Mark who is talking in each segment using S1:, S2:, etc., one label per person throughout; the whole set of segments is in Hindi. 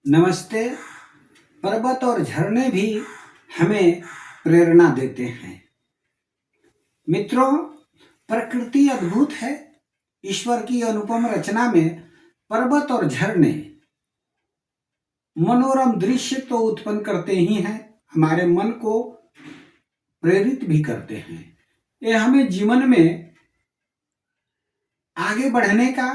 S1: नमस्ते। पर्वत और झरने भी हमें प्रेरणा देते हैं। मित्रों, प्रकृति अद्भुत है। ईश्वर की अनुपम रचना में पर्वत और झरने मनोरम दृश्य तो उत्पन्न करते ही हैं, हमारे मन को प्रेरित भी करते हैं। ये हमें जीवन में आगे बढ़ने का,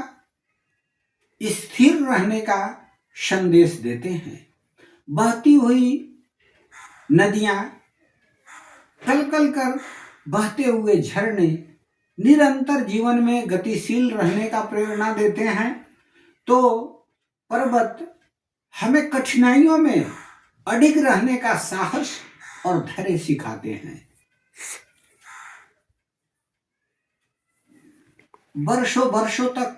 S1: स्थिर रहने का संदेश देते हैं। बहती हुई नदियां, कल कल कर बहते हुए झरने निरंतर जीवन में गतिशील रहने का प्रेरणा देते हैं, तो पर्वत हमें कठिनाइयों में अडिग रहने का साहस और धैर्य सिखाते हैं। वर्षों वर्षों तक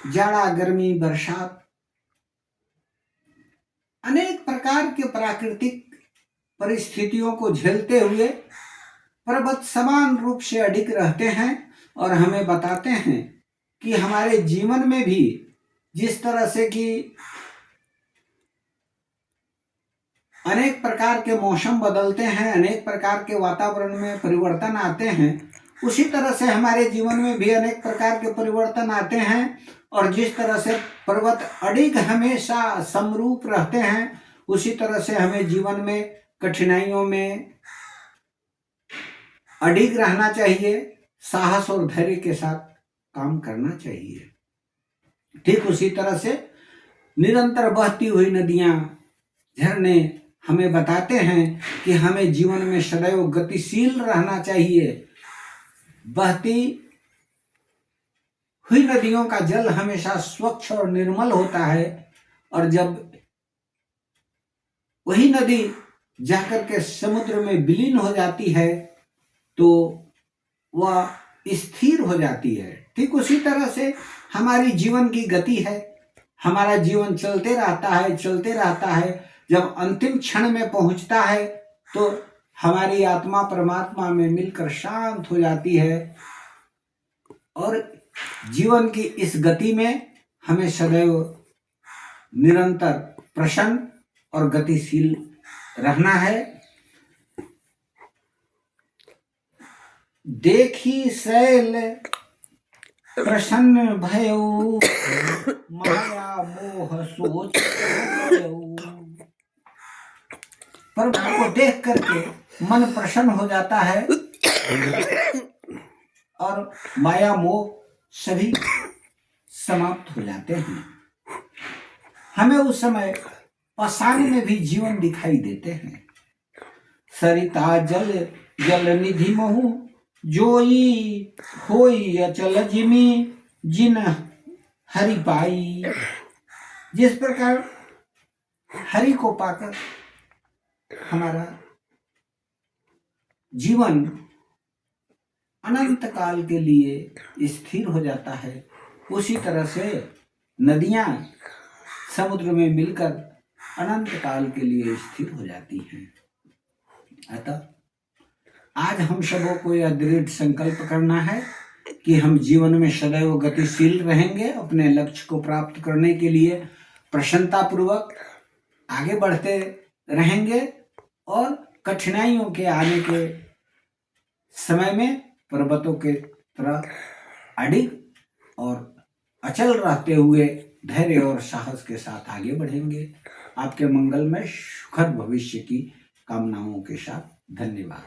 S1: जाड़ा, गर्मी, बरसात, अनेक प्रकार के प्राकृतिक परिस्थितियों को झेलते हुए पर्वत समान रूप से अडिग रहते हैं और हमें बताते हैं कि हमारे जीवन में भी जिस तरह से कि अनेक प्रकार के मौसम बदलते हैं, अनेक प्रकार के वातावरण में परिवर्तन आते हैं, उसी तरह से हमारे जीवन में भी अनेक प्रकार के परिवर्तन आते हैं। और जिस तरह से पर्वत अडिग हमेशा समरूप रहते हैं, उसी तरह से हमें जीवन में कठिनाइयों में अडिग रहना चाहिए, साहस और धैर्य के साथ काम करना चाहिए। ठीक उसी तरह से निरंतर बहती हुई नदियां, झरने हमें बताते हैं कि हमें जीवन में सदैव गतिशील रहना चाहिए। बहती हुई नदियों का जल हमेशा स्वच्छ और निर्मल होता है, और जब वही नदी जाकर के समुद्र में विलीन हो जाती है तो वह स्थिर हो जाती है। ठीक उसी तरह से हमारी जीवन की गति है। हमारा जीवन चलते रहता है। जब अंतिम क्षण में पहुंचता है तो हमारी आत्मा परमात्मा में मिलकर शांत हो जाती है, और जीवन की इस गति में हमें सदैव निरंतर प्रसन्न और गतिशील रहना है। देखी शैल प्रसन्न भयऊ, माया मोह सोच भयऊ। प्रभु को देख करके मन प्रसन्न हो जाता है और माया मोह सभी समाप्त हो जाते हैं। हमें उस समय पाषाण में भी जीवन दिखाई देते हैं। सरिता जल जल निधि महु, जोई होई अचल जिमी, जिन हरि पाई। जिस प्रकार हरि को पाकर हमारा जीवन अनंत काल के लिए स्थिर हो जाता है, उसी तरह से नदियां समुद्र में मिलकर अनंत काल के लिए स्थिर हो जाती हैं। अतः आज हम सबों को यह दृढ़ संकल्प करना है कि हम जीवन में सदैव गतिशील रहेंगे। अपने लक्ष्य को प्राप्त करने के लिए प्रसन्नता पूर्वक आगे बढ़ते रहेंगे, और कठिनाइयों के आने के समय में पर्वतों के तरह अडिग और अचल रहते हुए धैर्य और साहस के साथ आगे बढ़ेंगे। आपके मंगलमय सुखद भविष्य की कामनाओं के साथ धन्यवाद।